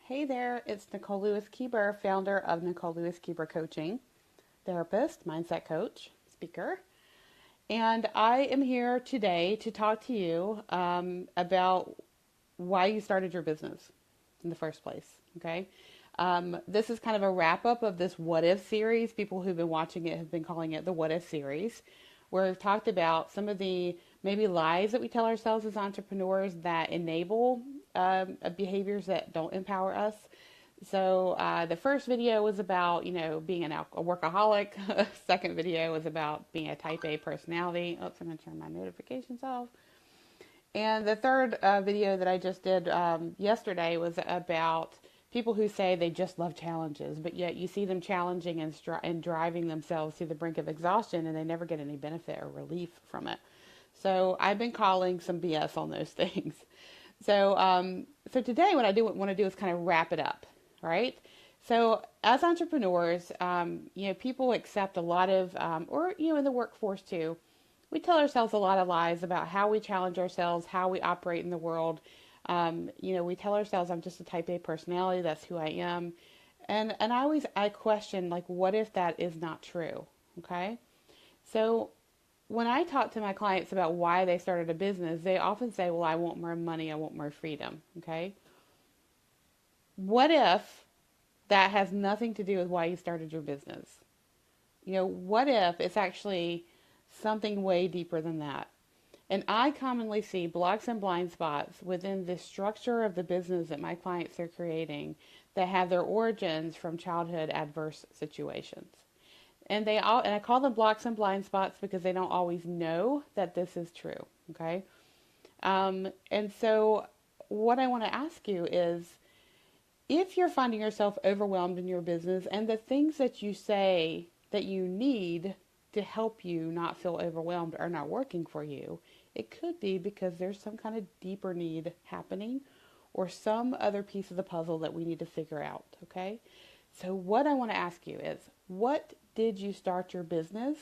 Hey there, it's Nicole Lewis-Keeber, founder of Nicole Lewis-Keeber Coaching, therapist, mindset coach, speaker. And I am here today to talk to you about why you started your business in the first place. Okay. This is kind of a wrap up of this What If series. People who've been watching it have been calling it the What If series, where we've talked about some of the maybe lies that we tell ourselves as entrepreneurs that enable behaviors that don't empower us. So the first video was about, being a workaholic. Second video was about being a type A personality. Oops, I'm going to turn my notifications off. And the third video that I just did yesterday was about people who say they just love challenges, but yet you see them challenging and driving themselves to the brink of exhaustion, and they never get any benefit or relief from it. So I've been calling some BS on those things. So today what I do want to do is kind of wrap it up, right? So as entrepreneurs, people accept a lot of, or in the workforce too, we tell ourselves a lot of lies about how we challenge ourselves, how we operate in the world. We tell ourselves I'm just a type A personality. That's who I am. And I question, like, what if that is not true? Okay. So when I talk to my clients about why they started a business, they often say, well, I want more money. I want more freedom. Okay. What if that has nothing to do with why you started your business? What if it's actually something way deeper than that? And I commonly see blocks and blind spots within the structure of the business that my clients are creating that have their origins from childhood adverse situations. And I call them blocks and blind spots because they don't always know that this is true. Okay. And so what I want to ask you is, if you're finding yourself overwhelmed in your business and the things that you say that you need to help you not feel overwhelmed are not working for you, it could be because there's some kind of deeper need happening or some other piece of the puzzle that we need to figure out, okay? So what I want to ask you is, what did you start your business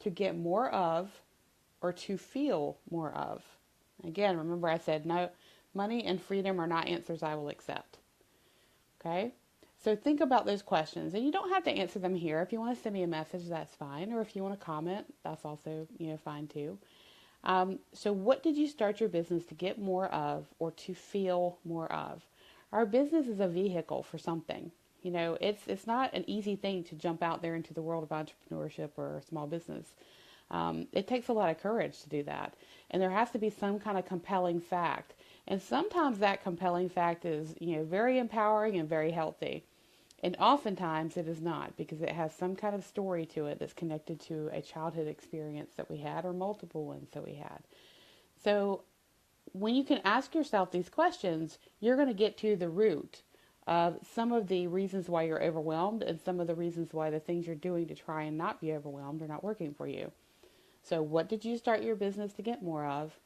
to get more of or to feel more of? Again, remember I said no, money and freedom are not answers I will accept. Okay? So think about those questions, and you don't have to answer them here. If you want to send me a message, that's fine. Or if you want to comment, that's also, fine too. So what did you start your business to get more of or to feel more of? Our business is a vehicle for something. It's not an easy thing to jump out there into the world of entrepreneurship or small business. It takes a lot of courage to do that. And there has to be some kind of compelling fact. And sometimes that compelling fact is, very empowering and very healthy. And oftentimes it is not, because it has some kind of story to it that's connected to a childhood experience that we had or multiple ones that we had. So when you can ask yourself these questions, you're going to get to the root of some of the reasons why you're overwhelmed and some of the reasons why the things you're doing to try and not be overwhelmed are not working for you. So what did you start your business to get more of,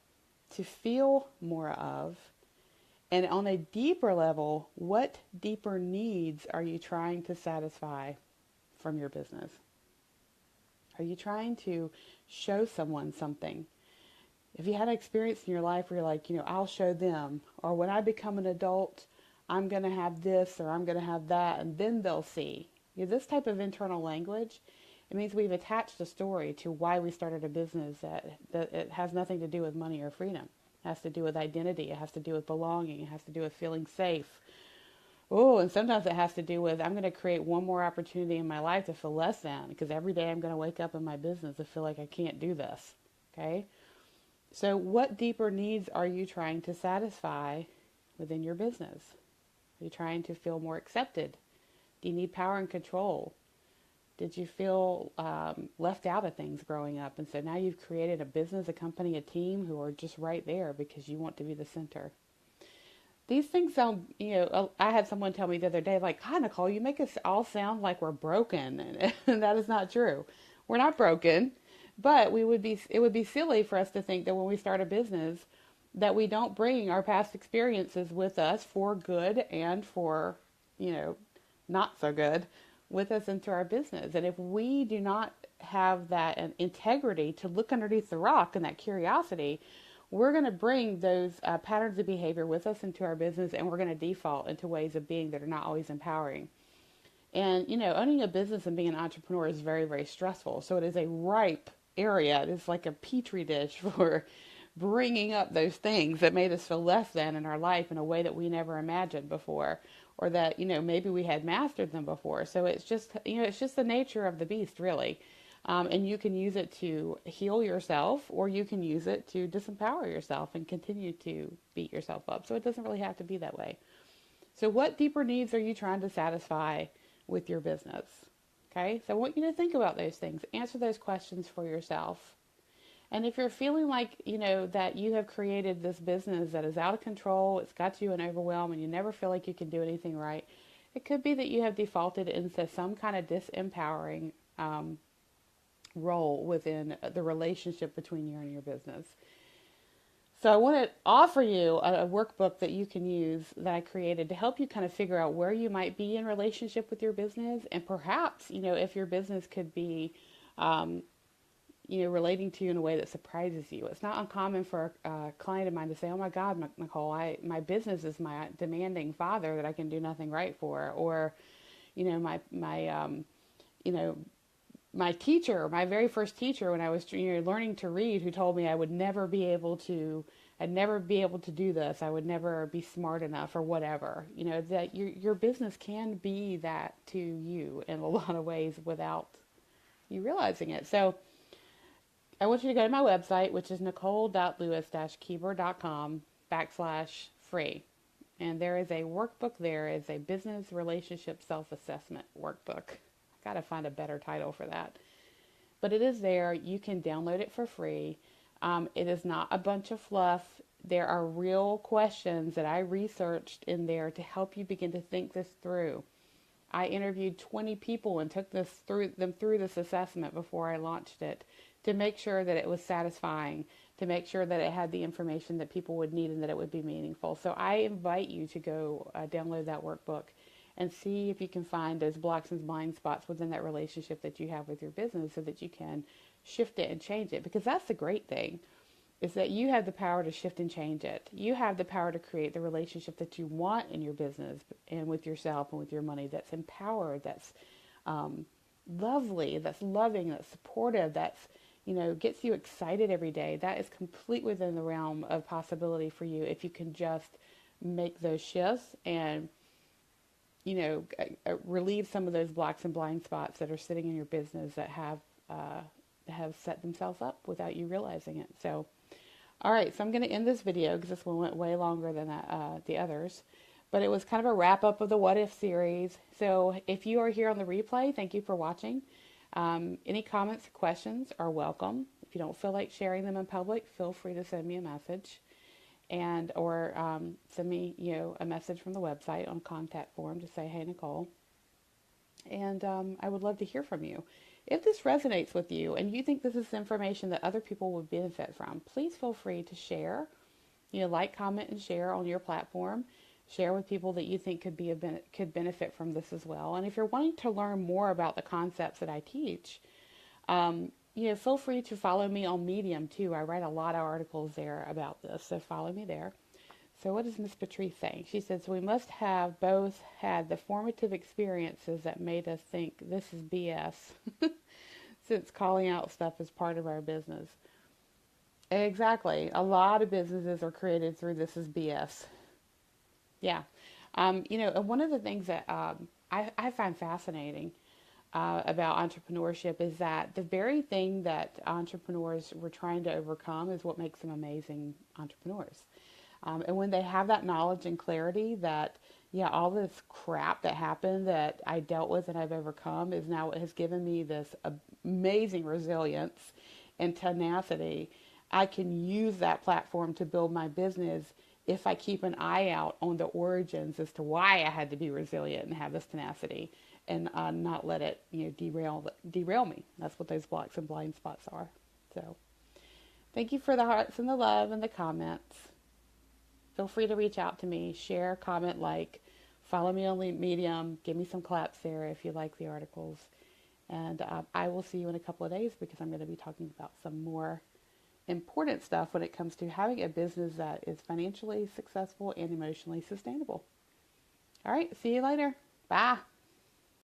to feel more of? And on a deeper level, what deeper needs are you trying to satisfy from your business? Are you trying to show someone something? If you had an experience in your life where you're like, I'll show them, or when I become an adult, I'm going to have this or I'm going to have that, and then they'll see. This type of internal language, it means we've attached a story to why we started a business that it has nothing to do with money or freedom. It has to do with identity. It has to do with belonging. It has to do with feeling safe. Oh, and sometimes it has to do with, I'm going to create one more opportunity in my life to feel less than, because every day I'm going to wake up in my business and feel like I can't do this. Okay? So what deeper needs are you trying to satisfy within your business? Are you trying to feel more accepted? Do you need power and control? Did you feel left out of things growing up? And so now you've created a business, a company, a team who are just right there because you want to be the center. These things sound, I had someone tell me the other day, like, hi, Nicole, you make us all sound like we're broken. And that is not true. We're not broken, but it would be silly for us to think that when we start a business that we don't bring our past experiences with us for good and for, not so good, with us into our business. And if we do not have that integrity to look underneath the rock and that curiosity, we're going to bring those patterns of behavior with us into our business, and we're going to default into ways of being that are not always empowering. And, owning a business and being an entrepreneur is very, very stressful. So it is a ripe area. It is like a petri dish for bringing up those things that made us feel less than in our life in a way that we never imagined before, or that, maybe we had mastered them before. So it's just, it's just the nature of the beast, really. And you can use it to heal yourself, or you can use it to disempower yourself and continue to beat yourself up. So it doesn't really have to be that way. So what deeper needs are you trying to satisfy with your business? Okay, so I want you to think about those things. Answer those questions for yourself. And if you're feeling like, that you have created this business that is out of control, it's got you in overwhelm, and you never feel like you can do anything right, it could be that you have defaulted into some kind of disempowering role within the relationship between you and your business. So I want to offer you a workbook that you can use that I created to help you kind of figure out where you might be in relationship with your business, and perhaps, if your business could be, relating to you in a way that surprises you. It's not uncommon for a client of mine to say, "Oh my God, Nicole, my business is my demanding father that I can do nothing right for," or, my teacher, my very first teacher when I was learning to read, who told me I'd never be able to do this. I would never be smart enough, or whatever. That your business can be that to you in a lot of ways without you realizing it. So I want you to go to my website, which is nicole.lewis-keeber.com/free. And there is a workbook there. It's a business relationship self-assessment workbook. Got to find a better title for that. But it is there. You can download it for free. It is not a bunch of fluff. There are real questions that I researched in there to help you begin to think this through. I interviewed 20 people and took them through this assessment before I launched it to make sure that it was satisfying, to make sure that it had the information that people would need and that it would be meaningful. So I invite you to go download that workbook and see if you can find those blocks and blind spots within that relationship that you have with your business, so that you can shift it and change it. Because that's the great thing, is that you have the power to shift and change it. You have the power to create the relationship that you want in your business and with yourself and with your money, that's empowered, that's lovely, that's loving, that's supportive, that's, gets you excited every day. That is complete within the realm of possibility for you if you can just make those shifts and, relieve some of those blocks and blind spots that are sitting in your business that have set themselves up without you realizing it. So, all right, so I'm going to end this video because this one went way longer than the others. But it was kind of a wrap up of the What If series. So if you are here on the replay, thank you for watching. Any comments or questions are welcome. If you don't feel like sharing them in public, feel free to send me a message, or send me a message from the website on contact form to say, "Hey, Nicole." And I would love to hear from you. If this resonates with you and you think this is information that other people would benefit from, please feel free to share. Like, comment, and share on your platform. Share with people that you think could benefit from this as well. And if you're wanting to learn more about the concepts that I teach, feel free to follow me on Medium too. I write a lot of articles there about this, so follow me there. So what is Miss Patrice saying? She says, we must have both had the formative experiences that made us think this is BS, since calling out stuff is part of our business. Exactly. A lot of businesses are created through this is BS. Yeah. And one of the things that I find fascinating about entrepreneurship is that the very thing that entrepreneurs were trying to overcome is what makes them amazing entrepreneurs. And when they have that knowledge and clarity that, all this crap that happened that I dealt with and I've overcome is now what has given me this amazing resilience and tenacity, I can use that platform to build my business if I keep an eye out on the origins as to why I had to be resilient and have this tenacity, and not let it derail me. That's what those blocks and blind spots are. So thank you for the hearts and the love and the comments. Feel free to reach out to me, share, comment, like, follow me on Medium, give me some claps there if you like the articles. And I will see you in a couple of days because I'm going to be talking about some more important stuff when it comes to having a business that is financially successful and emotionally sustainable. All right, see you later. Bye.